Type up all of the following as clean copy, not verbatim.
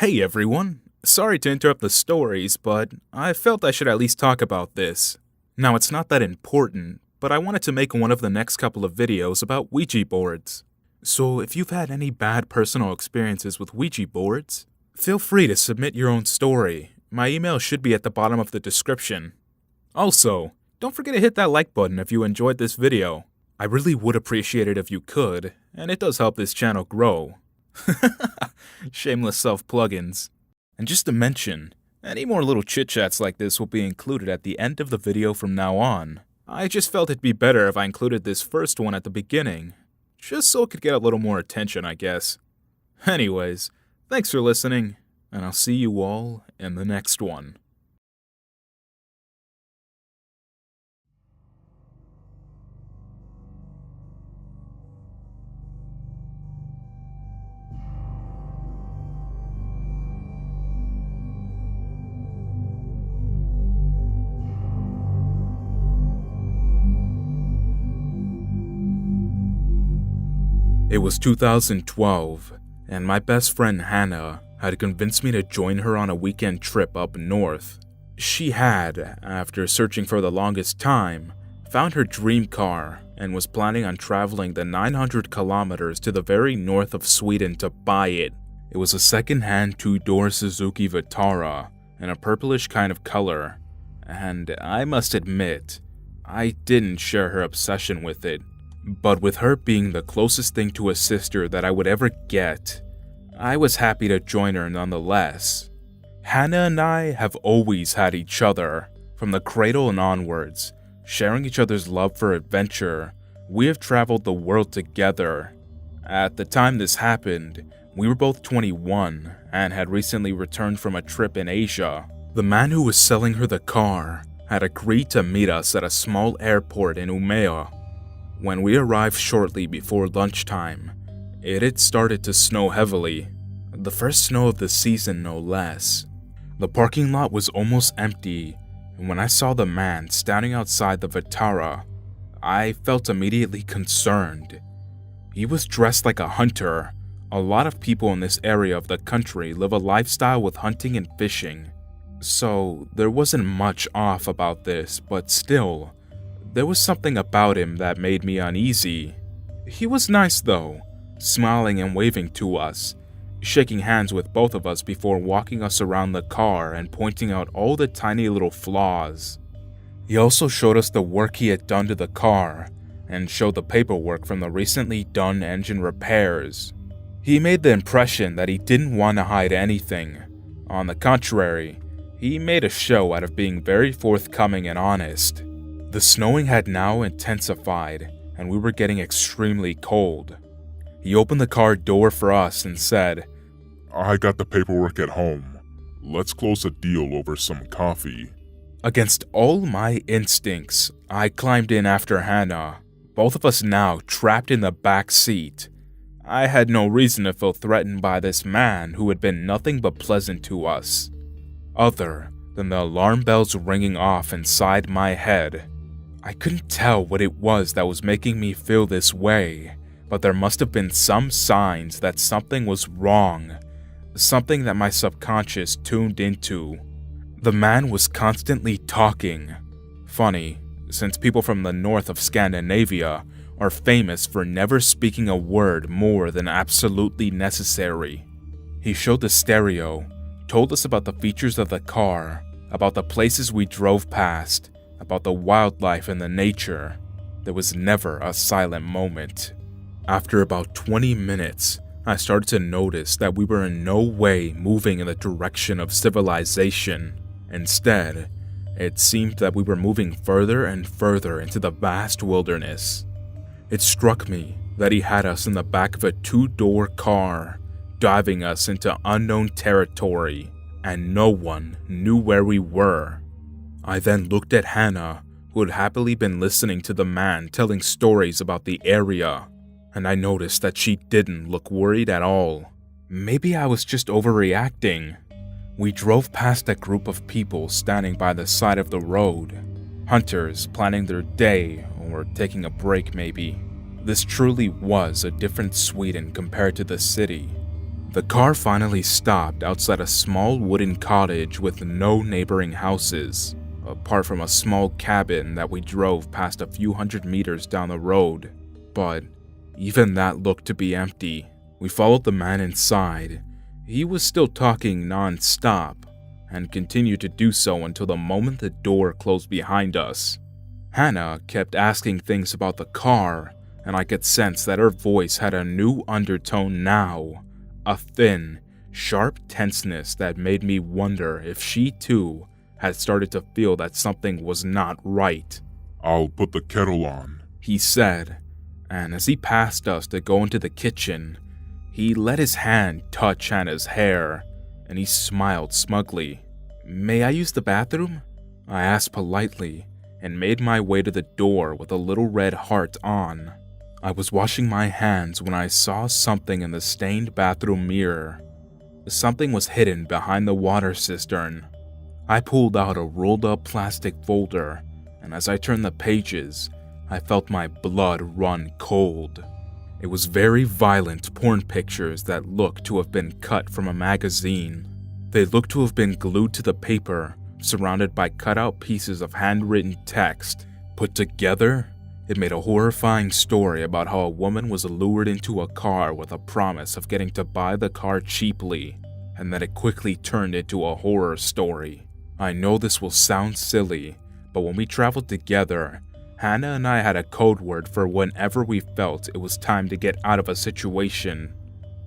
Hey everyone, sorry to interrupt the stories, but I felt I should at least talk about this. Now it's not that important, but I wanted to make one of the next couple of videos about Ouija boards. So if you've had any bad personal experiences with Ouija boards, feel free to submit your own story. My email should be at the bottom of the description. Also, don't forget to hit that like button if you enjoyed this video. I really would appreciate it if you could, and it does help this channel grow. Shameless self-plugins. And just to mention, any more little chit-chats like this will be included at the end of the video from now on. I just felt it'd be better if I included this first one at the beginning, just so it could get a little more attention, I guess. Anyways, thanks for listening, and I'll see you all in the next one. It was 2012, and my best friend Hannah had convinced me to join her on a weekend trip up north. She had, after searching for the longest time, found her dream car and was planning on traveling the 900 kilometers to the very north of Sweden to buy it. It was a second-hand two-door Suzuki Vitara in a purplish kind of color, and I must admit, I didn't share her obsession with it. But with her being the closest thing to a sister that I would ever get, I was happy to join her nonetheless. Hannah and I have always had each other, from the cradle and onwards, sharing each other's love for adventure. We have traveled the world together. At the time this happened, we were both 21 and had recently returned from a trip in Asia. The man who was selling her the car had agreed to meet us at a small airport in Umeå. When we arrived shortly before lunchtime, it had started to snow heavily, the first snow of the season no less. The parking lot was almost empty, and when I saw the man standing outside the Vitara, I felt immediately concerned. He was dressed like a hunter. A lot of people in this area of the country live a lifestyle with hunting and fishing, so there wasn't much off about this, but still, there was something about him that made me uneasy. He was nice though, smiling and waving to us, shaking hands with both of us before walking us around the car and pointing out all the tiny little flaws. He also showed us the work he had done to the car and showed the paperwork from the recently done engine repairs. He made the impression that he didn't want to hide anything. On the contrary, he made a show out of being very forthcoming and honest. The snowing had now intensified, and we were getting extremely cold. He opened the car door for us and said, "I got the paperwork at home. Let's close a deal over some coffee." Against all my instincts, I climbed in after Hannah, both of us now trapped in the back seat. I had no reason to feel threatened by this man who had been nothing but pleasant to us, other than the alarm bells ringing off inside my head. I couldn't tell what it was that was making me feel this way, but there must have been some signs that something was wrong, something that my subconscious tuned into. The man was constantly talking. Funny, since people from the north of Scandinavia are famous for never speaking a word more than absolutely necessary. He showed the stereo, told us about the features of the car, about the places we drove past, about the wildlife and the nature. There was never a silent moment. After about 20 minutes, I started to notice that we were in no way moving in the direction of civilization. Instead, it seemed that we were moving further and further into the vast wilderness. It struck me that he had us in the back of a two-door car, driving us into unknown territory, and no one knew where we were. I then looked at Hannah, who had happily been listening to the man telling stories about the area, and I noticed that she didn't look worried at all. Maybe I was just overreacting. We drove past a group of people standing by the side of the road, hunters planning their day or taking a break maybe. This truly was a different Sweden compared to the city. The car finally stopped outside a small wooden cottage with no neighboring houses, apart from a small cabin that we drove past a few hundred meters down the road. But even that looked to be empty. We followed the man inside. He was still talking non-stop, and continued to do so until the moment the door closed behind us. Hannah kept asking things about the car, and I could sense that her voice had a new undertone now, a thin, sharp tenseness that made me wonder if she too had started to feel that something was not right. "I'll put the kettle on," he said, and as he passed us to go into the kitchen, he let his hand touch Hannah's hair, and he smiled smugly. "May I use the bathroom?" I asked politely, and made my way to the door with a little red heart on. I was washing my hands when I saw something in the stained bathroom mirror. Something was hidden behind the water cistern. I pulled out a rolled up plastic folder, and as I turned the pages, I felt my blood run cold. It was very violent porn pictures that looked to have been cut from a magazine. They looked to have been glued to the paper, surrounded by cutout pieces of handwritten text. Put together, it made a horrifying story about how a woman was lured into a car with a promise of getting to buy the car cheaply, and that it quickly turned into a horror story. I know this will sound silly, but when we traveled together, Hannah and I had a code word for whenever we felt it was time to get out of a situation.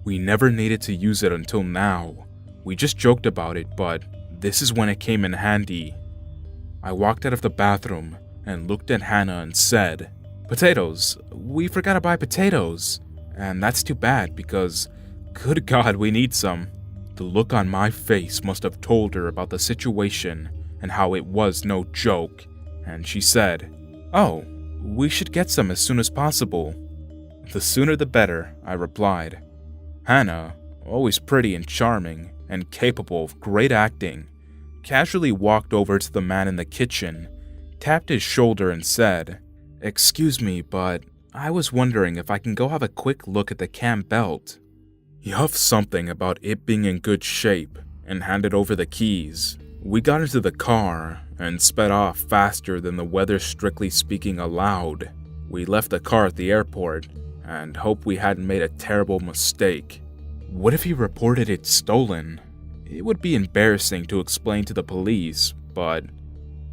We never needed to use it until now. We just joked about it, but this is when it came in handy. I walked out of the bathroom and looked at Hannah and said, "Potatoes. We forgot to buy potatoes. And that's too bad because, good God, we need some." The look on my face must have told her about the situation and how it was no joke, and she said, "Oh, we should get some as soon as possible." "The sooner the better," I replied. Hannah, always pretty and charming and capable of great acting, casually walked over to the man in the kitchen, tapped his shoulder and said, "Excuse me, but I was wondering if I can go have a quick look at the cam belt." He huffed something about it being in good shape and handed over the keys. We got into the car and sped off faster than the weather strictly speaking allowed. We left the car at the airport and hoped we hadn't made a terrible mistake. What if he reported it stolen? It would be embarrassing to explain to the police, but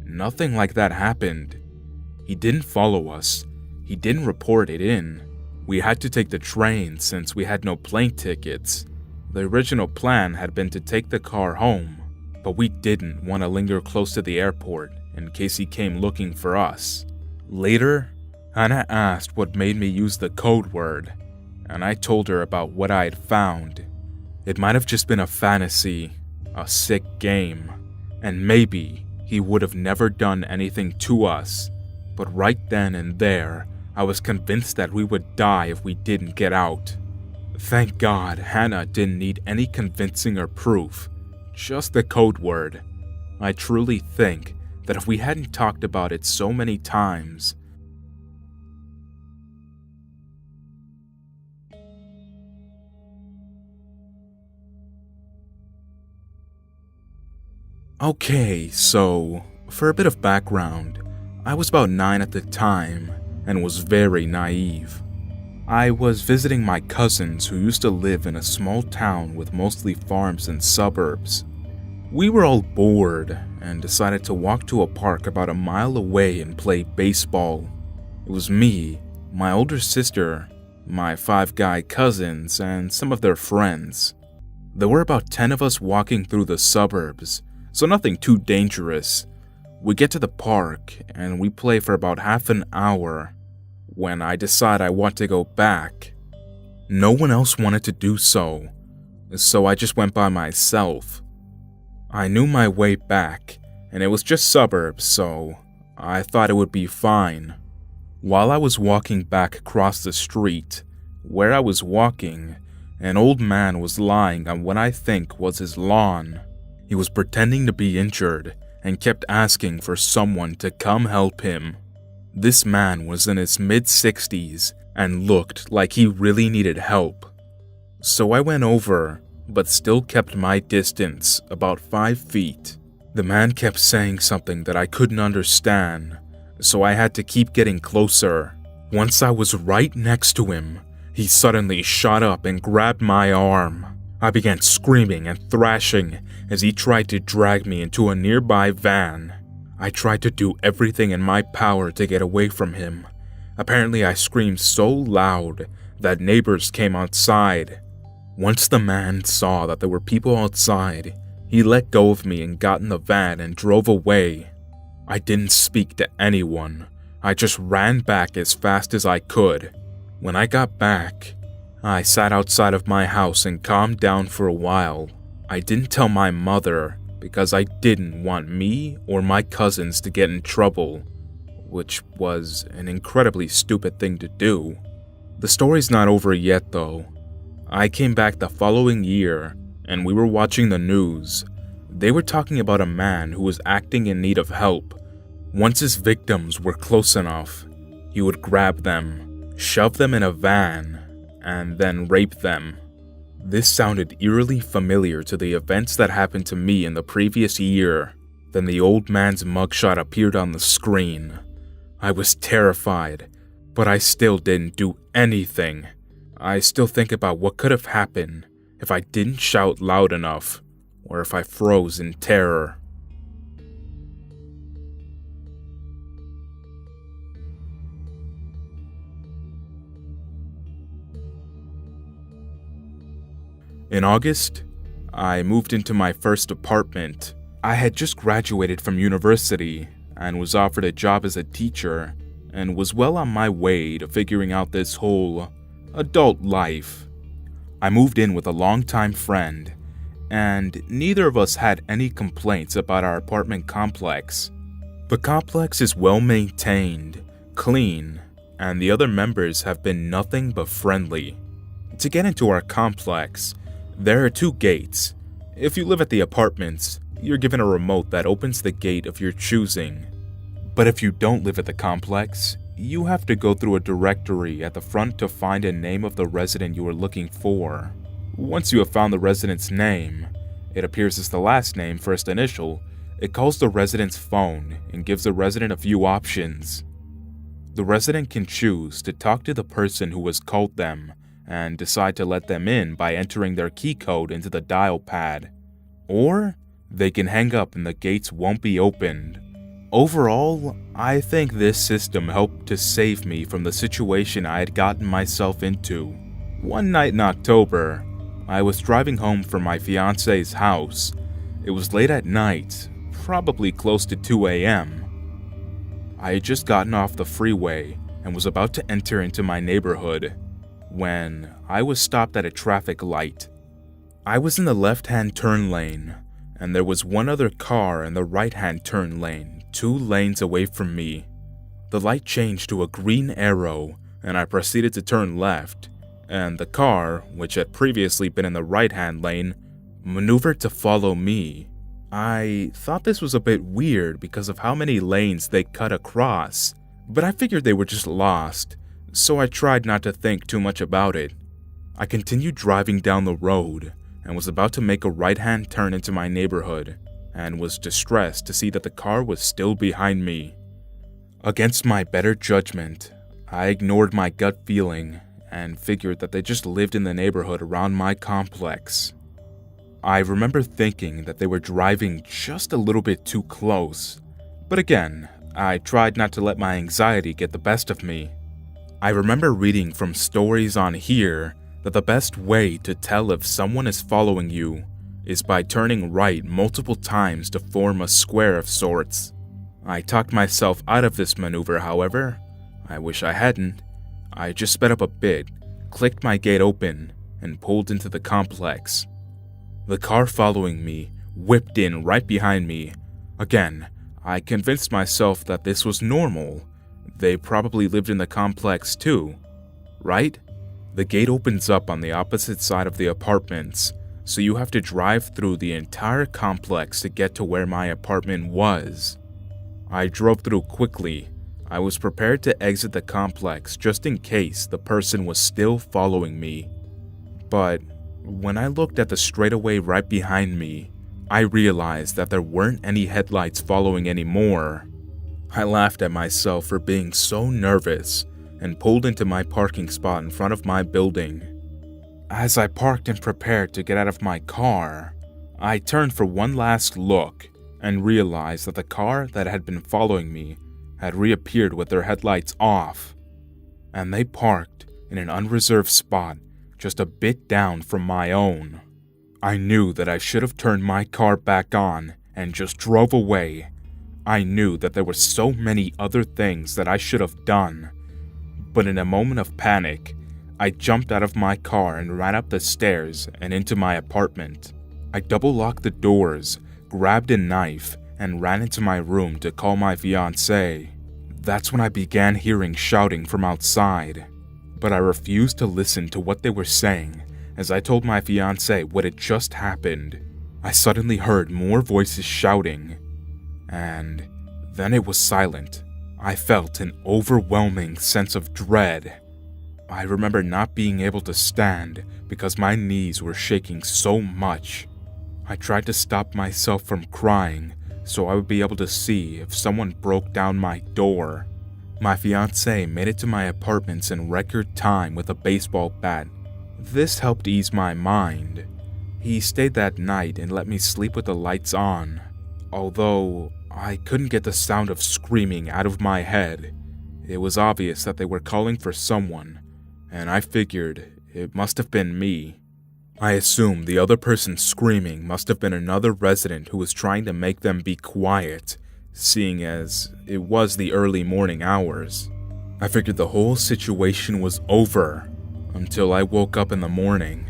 nothing like that happened. He didn't follow us. He didn't report it in. We had to take the train since we had no plane tickets. The original plan had been to take the car home, but we didn't want to linger close to the airport in case he came looking for us. Later, Hannah asked what made me use the code word, and I told her about what I had found. It might have just been a fantasy, a sick game, and maybe he would have never done anything to us, but right then and there, I was convinced that we would die if we didn't get out. Thank God Hannah didn't need any convincing or proof, just the code word. I truly think that if we hadn't talked about it so many times, Okay, so for a bit of background, I was about 9 at the time and was very naive. I was visiting my cousins who used to live in a small town with mostly farms and suburbs. We were all bored and decided to walk to a park about a mile away and play baseball. It was me, my older sister, my 5 guy cousins, and some of their friends. There were about 10 of us walking through the suburbs, so nothing too dangerous. We get to the park and we play for about half an hour when I decide I want to go back. No one else wanted to do so I just went by myself. I knew my way back and it was just suburbs, so I thought it would be fine. While I was walking back across the street, where I was walking, an old man was lying on what I think was his lawn. He was pretending to be injured and kept asking for someone to come help him. This man was in his mid-60s and looked like he really needed help. So I went over, but still kept my distance, about 5 feet. The man kept saying something that I couldn't understand, so I had to keep getting closer. Once I was right next to him, he suddenly shot up and grabbed my arm. I began screaming and thrashing as he tried to drag me into a nearby van. I tried to do everything in my power to get away from him. Apparently, I screamed so loud that neighbors came outside. Once the man saw that there were people outside, he let go of me and got in the van and drove away. I didn't speak to anyone. I just ran back as fast as I could. When I got back, I sat outside of my house and calmed down for a while. I didn't tell my mother because I didn't want me or my cousins to get in trouble, which was an incredibly stupid thing to do. The story's not over yet though. I came back the following year and we were watching the news. They were talking about a man who was acting in need of help. Once his victims were close enough, he would grab them, shove them in a van, and then rape them. This sounded eerily familiar to the events that happened to me in the previous year. Then the old man's mugshot appeared on the screen. I was terrified, but I still didn't do anything. I still think about what could have happened if I didn't shout loud enough, or if I froze in terror. In August, I moved into my first apartment. I had just graduated from university and was offered a job as a teacher and was well on my way to figuring out this whole adult life. I moved in with a longtime friend, and neither of us had any complaints about our apartment complex. The complex is well maintained, clean, and the other members have been nothing but friendly. To get into our complex, there are 2 gates. If you live at the apartments, you're given a remote that opens the gate of your choosing. But if you don't live at the complex, you have to go through a directory at the front to find a name of the resident you are looking for. Once you have found the resident's name, it appears as the last name, first initial. It calls the resident's phone and gives the resident a few options. The resident can choose to talk to the person who has called them and decide to let them in by entering their key code into the dial pad. Or they can hang up and the gates won't be opened. Overall, I think this system helped to save me from the situation I had gotten myself into. One night in October, I was driving home from my fiance's house. It was late at night, probably close to 2 a.m. I had just gotten off the freeway and was about to enter into my neighborhood when I was stopped at a traffic light. I was in the left-hand turn lane, and there was one other car in the right-hand turn lane, 2 lanes away from me. The light changed to a green arrow, and I proceeded to turn left, and the car, which had previously been in the right-hand lane, maneuvered to follow me. I thought this was a bit weird because of how many lanes they cut across, but I figured they were just lost, so I tried not to think too much about it. I continued driving down the road and was about to make a right-hand turn into my neighborhood, and was distressed to see that the car was still behind me. Against my better judgment, I ignored my gut feeling and figured that they just lived in the neighborhood around my complex. I remember thinking that they were driving just a little bit too close, but again, I tried not to let my anxiety get the best of me. I remember reading from stories on here that the best way to tell if someone is following you is by turning right multiple times to form a square of sorts. I talked myself out of this maneuver, however. I wish I hadn't. I just sped up a bit, clicked my gate open, and pulled into the complex. The car following me whipped in right behind me. Again, I convinced myself that this was normal. They probably lived in the complex too, right? The gate opens up on the opposite side of the apartments, so you have to drive through the entire complex to get to where my apartment was. I drove through quickly. I was prepared to exit the complex just in case the person was still following me. But when I looked at the straightaway right behind me, I realized that there weren't any headlights following anymore. I laughed at myself for being so nervous and pulled into my parking spot in front of my building. As I parked and prepared to get out of my car, I turned for one last look and realized that the car that had been following me had reappeared with their headlights off, and they parked in an unreserved spot just a bit down from my own. I knew that I should have turned my car back on and just drove away. I knew that there were so many other things that I should have done, but in a moment of panic, I jumped out of my car and ran up the stairs and into my apartment. I double-locked the doors, grabbed a knife, and ran into my room to call my fiancée. That's when I began hearing shouting from outside, but I refused to listen to what they were saying as I told my fiancée what had just happened. I suddenly heard more voices shouting, and then it was silent. I felt an overwhelming sense of dread. I remember not being able to stand because my knees were shaking so much. I tried to stop myself from crying so I would be able to see if someone broke down my door. My fiancé made it to my apartments in record time with a baseball bat. This helped ease my mind. He stayed that night and let me sleep with the lights on, although I couldn't get the sound of screaming out of my head. It was obvious that they were calling for someone, and I figured it must have been me. I assumed the other person screaming must have been another resident who was trying to make them be quiet, seeing as it was the early morning hours. I figured the whole situation was over until I woke up in the morning.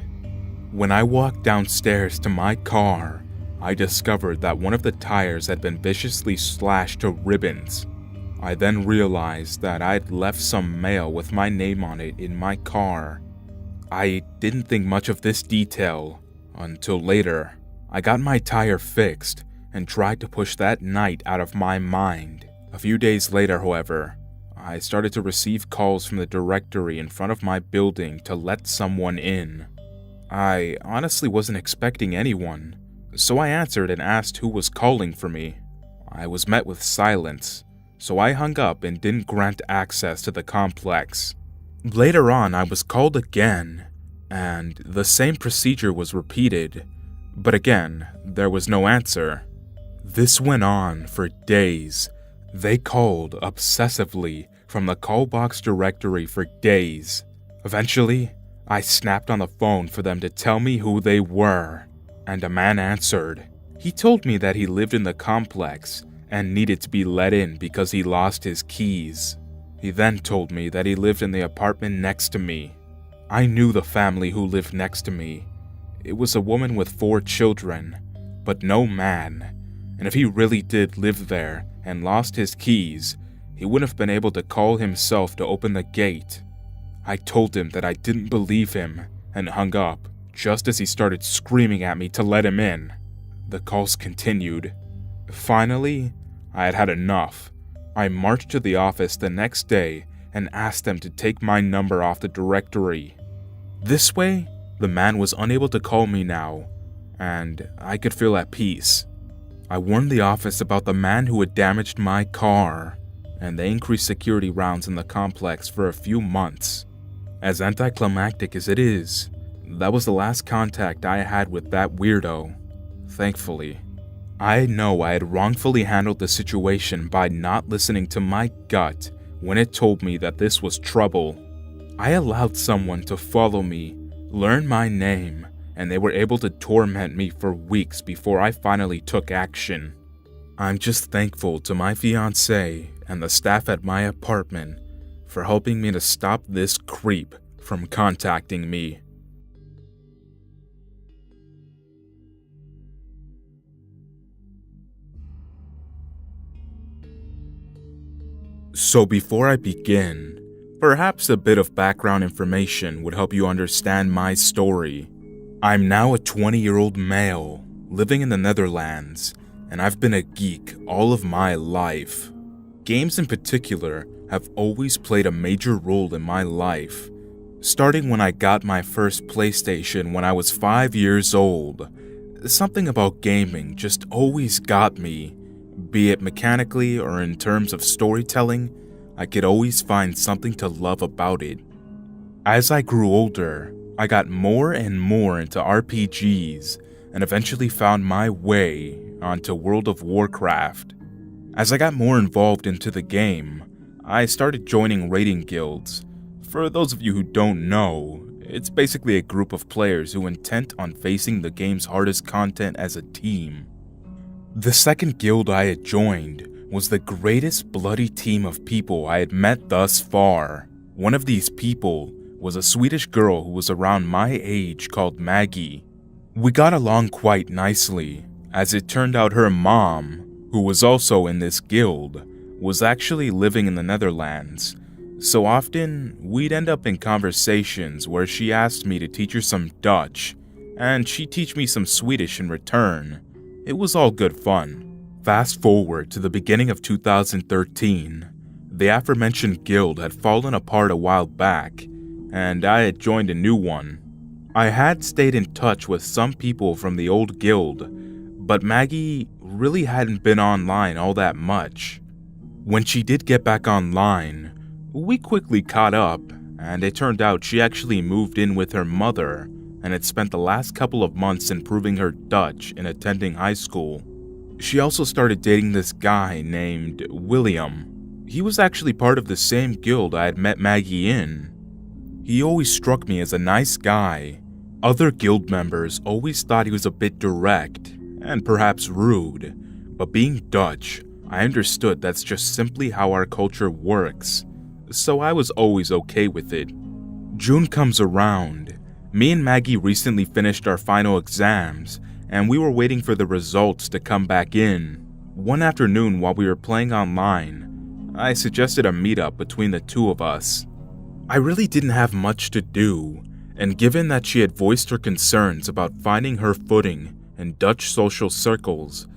When I walked downstairs to my car, I discovered that one of the tires had been viciously slashed to ribbons. I then realized that I'd left some mail with my name on it in my car. I didn't think much of this detail until later. I got my tire fixed and tried to push that night out of my mind. A few days later, however, I started to receive calls from the directory in front of my building to let someone in. I honestly wasn't expecting anyone, so I answered and asked who was calling for me. I was met with silence, so I hung up and didn't grant access to the complex. Later on, I was called again, and the same procedure was repeated, but again, there was no answer. This went on for days. They called obsessively from the call box directory for days. Eventually, I snapped on the phone for them to tell me who they were, and a man answered. He told me that he lived in the complex and needed to be let in because he lost his keys. He then told me that he lived in the apartment next to me. I knew the family who lived next to me. It was a woman with 4 children, but no man, and if he really did live there and lost his keys, he wouldn't have been able to call himself to open the gate. I told him that I didn't believe him and hung up just as he started screaming at me to let him in. The calls continued. Finally, I had had enough. I marched to the office the next day and asked them to take my number off the directory. This way, the man was unable to call me now, and I could feel at peace. I warned the office about the man who had damaged my car, and they increased security rounds in the complex for a few months. As anticlimactic as it is, that was the last contact I had with that weirdo, thankfully. I know I had wrongfully handled the situation by not listening to my gut when it told me that this was trouble. I allowed someone to follow me, learn my name, and they were able to torment me for weeks before I finally took action. I'm just thankful to my fiancée and the staff at my apartment for helping me to stop this creep from contacting me. So before I begin, perhaps a bit of background information would help you understand my story. I'm now a 20-year-old male living in the Netherlands, and I've been a geek all of my life. Games in particular have always played a major role in my life, Starting when I got my first PlayStation when I was 5 years old, something about gaming just always got me. Be it mechanically or in terms of storytelling, I could always find something to love about it. As I grew older, I got more and more into RPGs and eventually found my way onto World of Warcraft. As I got more involved into the game, I started joining raiding guilds. For those of you who don't know, it's basically a group of players who are intent on facing the game's hardest content as a team. The second guild I had joined was the greatest bloody team of people I had met thus far. One of these people was a Swedish girl who was around my age called Maggie. We got along quite nicely, as it turned out her mom, who was also in this guild, was actually living in the Netherlands. So often, we'd end up in conversations where she asked me to teach her some Dutch, and she'd teach me some Swedish in return. It was all good fun. Fast forward to the beginning of 2013. The aforementioned guild had fallen apart a while back, and I had joined a new one. I had stayed in touch with some people from the old guild, but Maggie really hadn't been online all that much. When she did get back online, we quickly caught up, and it turned out she actually moved in with her mother and had spent the last couple of months improving her Dutch and attending high school. She also started dating this guy named William. He was actually part of the same guild I had met Maggie in. He always struck me as a nice guy. Other guild members always thought he was a bit direct and perhaps rude, but being Dutch, I understood that's just simply how our culture works, so I was always okay with it. June comes around. Me and Maggie recently finished our final exams, and we were waiting for the results to come back in. One afternoon while we were playing online, I suggested a meetup between the two of us. I really didn't have much to do, and given that she had voiced her concerns about finding her footing in Dutch social circles,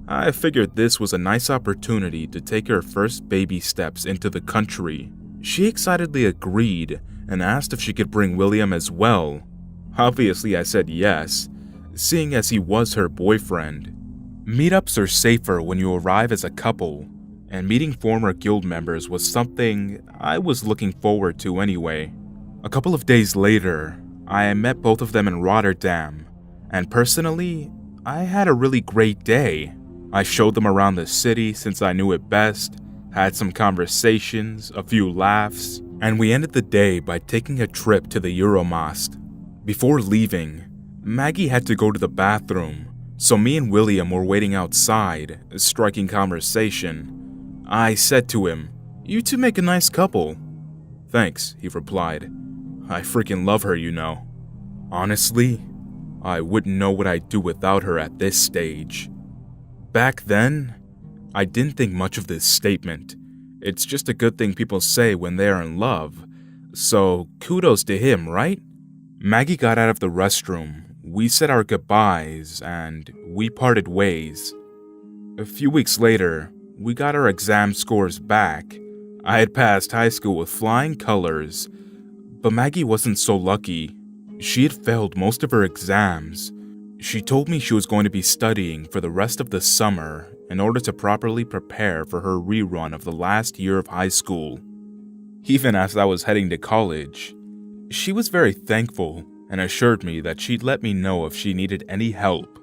I figured this was a nice opportunity to take her first baby steps into the country. She excitedly agreed and asked if she could bring William as well. Obviously, I said yes, seeing as he was her boyfriend. Meetups are safer when you arrive as a couple, and meeting former guild members was something I was looking forward to anyway. A couple of days later, I met both of them in Rotterdam, and personally, I had a really great day. I showed them around the city since I knew it best, had some conversations, a few laughs, and we ended the day by taking a trip to the Euromast. Before leaving, Maggie had to go to the bathroom, so me and William were waiting outside, striking conversation. I said to him, "You two make a nice couple." "Thanks," he replied. "I freaking love her, you know." Honestly, I wouldn't know what I'd do without her at this stage. Back then, I didn't think much of this statement. It's just a good thing people say when they are in love. So kudos to him, right? Maggie got out of the restroom. We said our goodbyes and we parted ways. A few weeks later, we got our exam scores back. I had passed high school with flying colors, but Maggie wasn't so lucky. She had failed most of her exams. She told me she was going to be studying for the rest of the summer in order to properly prepare for her rerun of the last year of high school. Even as I was heading to college, she was very thankful and assured me that she'd let me know if she needed any help.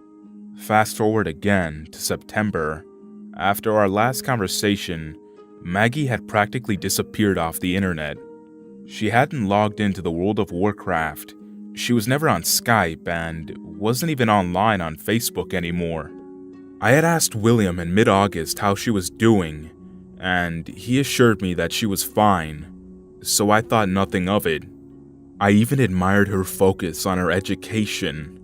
Fast forward again to September. After our last conversation, Maggie had practically disappeared off the internet. She hadn't logged into the World of Warcraft. She was never on Skype and wasn't even online on Facebook anymore. I had asked William in mid-August how she was doing, and he assured me that she was fine, so I thought nothing of it. I even admired her focus on her education.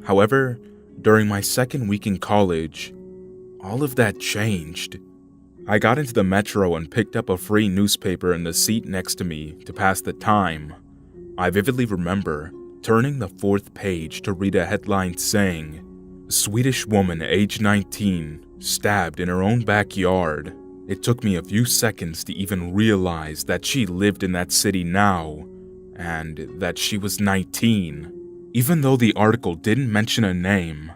However, during my second week in college, all of that changed. I got into the metro and picked up a free newspaper in the seat next to me to pass the time. I vividly remember turning the fourth page to read a headline saying, "Swedish woman age 19 stabbed in her own backyard." It took me a few seconds to even realize that she lived in that city now, and that she was 19. Even though the article didn't mention a name,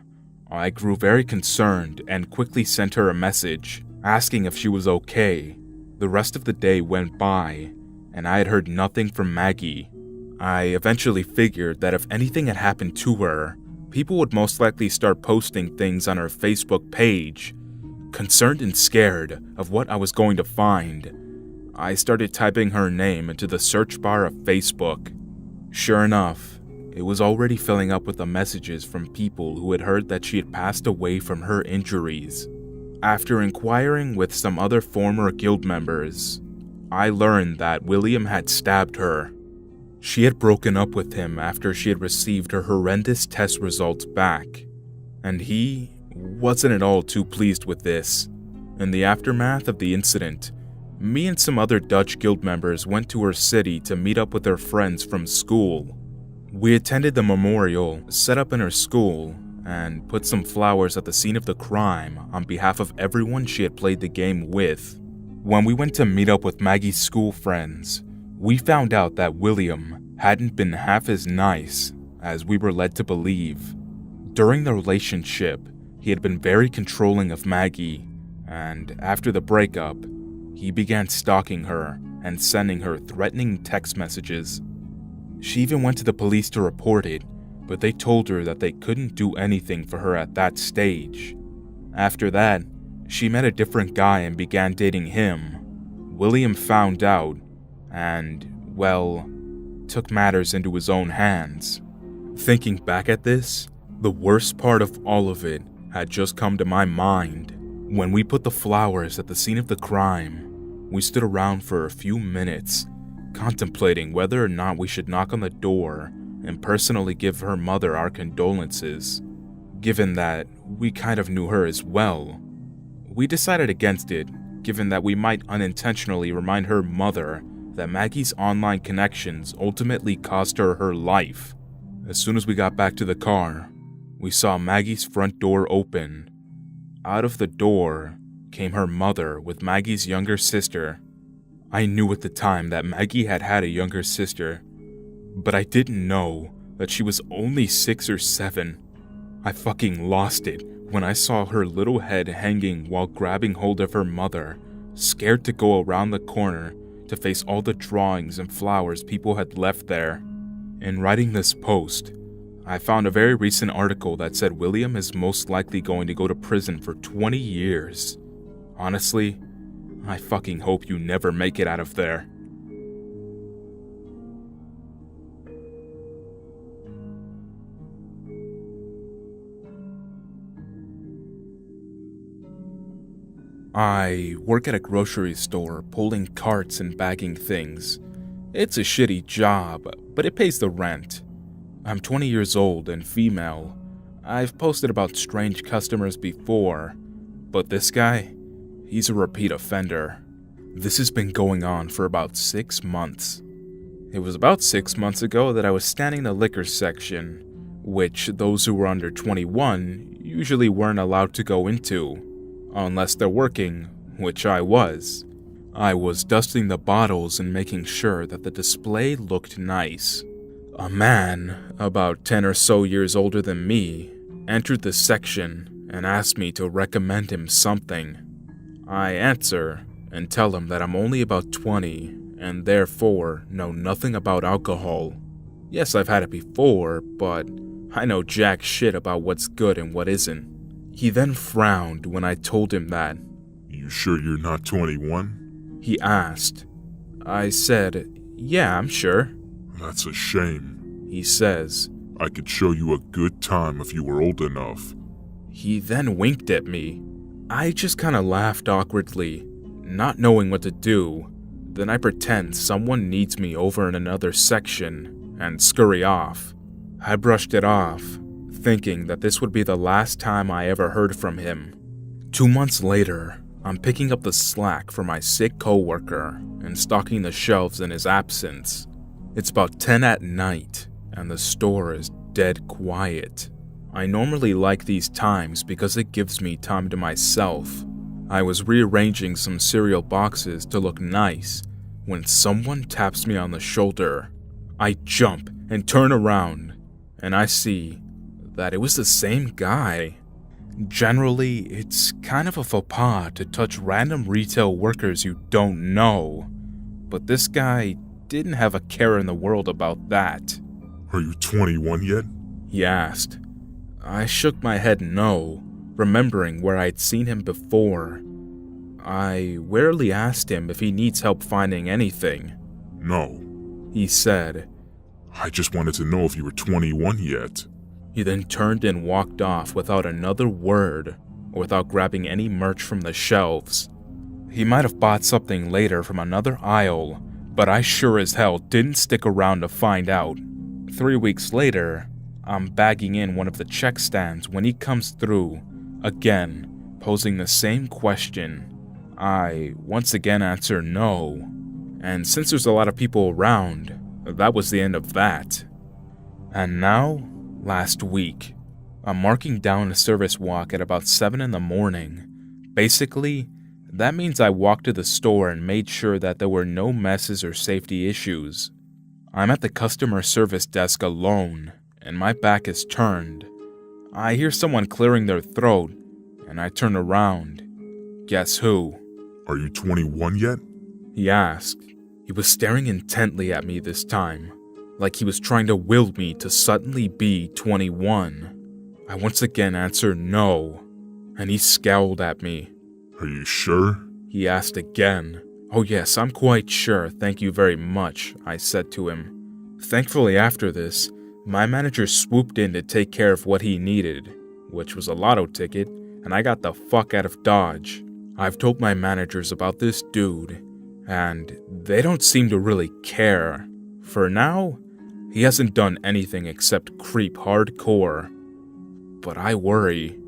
I grew very concerned and quickly sent her a message asking if she was okay. The rest of the day went by, and I had heard nothing from Maggie. I eventually figured that if anything had happened to her, people would most likely start posting things on her Facebook page. Concerned and scared of what I was going to find, I started typing her name into the search bar of Facebook. Sure enough, it was already filling up with the messages from people who had heard that she had passed away from her injuries. After inquiring with some other former guild members, I learned that William had stabbed her. She had broken up with him after she had received her horrendous test results back, and he wasn't at all too pleased with this. In the aftermath of the incident, me and some other Dutch guild members went to her city to meet up with her friends from school. We attended the memorial set up in her school and put some flowers at the scene of the crime on behalf of everyone she had played the game with. When we went to meet up with Maggie's school friends, we found out that William hadn't been half as nice as we were led to believe. During the relationship, he had been very controlling of Maggie, and after the breakup, he began stalking her and sending her threatening text messages. She even went to the police to report it, but they told her that they couldn't do anything for her at that stage. After that, she met a different guy and began dating him. William found out and, well, took matters into his own hands. Thinking back at this, the worst part of all of it had just come to my mind. When we put the flowers at the scene of the crime, we stood around for a few minutes, contemplating whether or not we should knock on the door and personally give her mother our condolences. Given that we kind of knew her as well, we decided against it, given that we might unintentionally remind her mother that Maggie's online connections ultimately cost her her life. As soon as we got back to the car, we saw Maggie's front door open. Out of the door came her mother with Maggie's younger sister. I knew at the time that Maggie had had a younger sister, but I didn't know that she was only 6 or 7. I fucking lost it when I saw her little head hanging while grabbing hold of her mother, scared to go around the corner to face all the drawings and flowers people had left there. In writing this post, I found a very recent article that said William is most likely going to go to prison for 20 years. Honestly, I fucking hope you never make it out of there. I work at a grocery store pulling carts and bagging things. It's a shitty job, but it pays the rent. I'm 20 years old and female. I've posted about strange customers before, but this guy, he's a repeat offender. This has been going on for about 6 months. It was about 6 months ago that I was standing in the liquor section, which those who were under 21 usually weren't allowed to go into, unless they're working, which I was. I was dusting the bottles and making sure that the display looked nice. A man, about 10 or so years older than me, entered the section and asked me to recommend him something. I answer and tell him that I'm only about 20 and therefore know nothing about alcohol. Yes, I've had it before, but I know jack shit about what's good and what isn't. He then frowned when I told him that. You sure you're not 21? He asked. I said, yeah, I'm sure. That's a shame. He says, I could show you a good time if you were old enough. He then winked at me. I just kinda laughed awkwardly, not knowing what to do. Then I pretend someone needs me over in another section and scurry off. I brushed it off, thinking that this would be the last time I ever heard from him. 2 months later, I'm picking up the slack for my sick coworker and stocking the shelves in his absence. It's about 10 at night, and the store is dead quiet. I normally like these times because it gives me time to myself. I was rearranging some cereal boxes to look nice when someone taps me on the shoulder. I jump and turn around, and I see that it was the same guy. Generally, it's kind of a faux pas to touch random retail workers you don't know, but this guy didn't have a care in the world about that. Are you 21 yet? He asked. I shook my head no, remembering where I'd seen him before. I warily asked him if he needs help finding anything. No. He said. I just wanted to know if you were 21 yet. He then turned and walked off without another word, or without grabbing any merch from the shelves. He might have bought something later from another aisle, but I sure as hell didn't stick around to find out. 3 weeks later, I'm bagging in one of the check stands when he comes through, again, posing the same question. I once again answer no, and since there's a lot of people around, that was the end of that. And now, last week, I'm marking down a service walk at about 7 in the morning. Basically, that means I walked to the store and made sure that there were no messes or safety issues. I'm at the customer service desk alone, and my back is turned. I hear someone clearing their throat, and I turn around. Guess who? Are you 21 yet? He asked. He was staring intently at me this time, like he was trying to will me to suddenly be 21. I once again answered no, and he scowled at me. Are you sure? He asked again. Oh yes, I'm quite sure, thank you very much, I said to him. Thankfully after this, my manager swooped in to take care of what he needed, which was a lotto ticket, and I got the fuck out of Dodge. I've told my managers about this dude, and they don't seem to really care. For now, he hasn't done anything except creep hardcore. But I worry.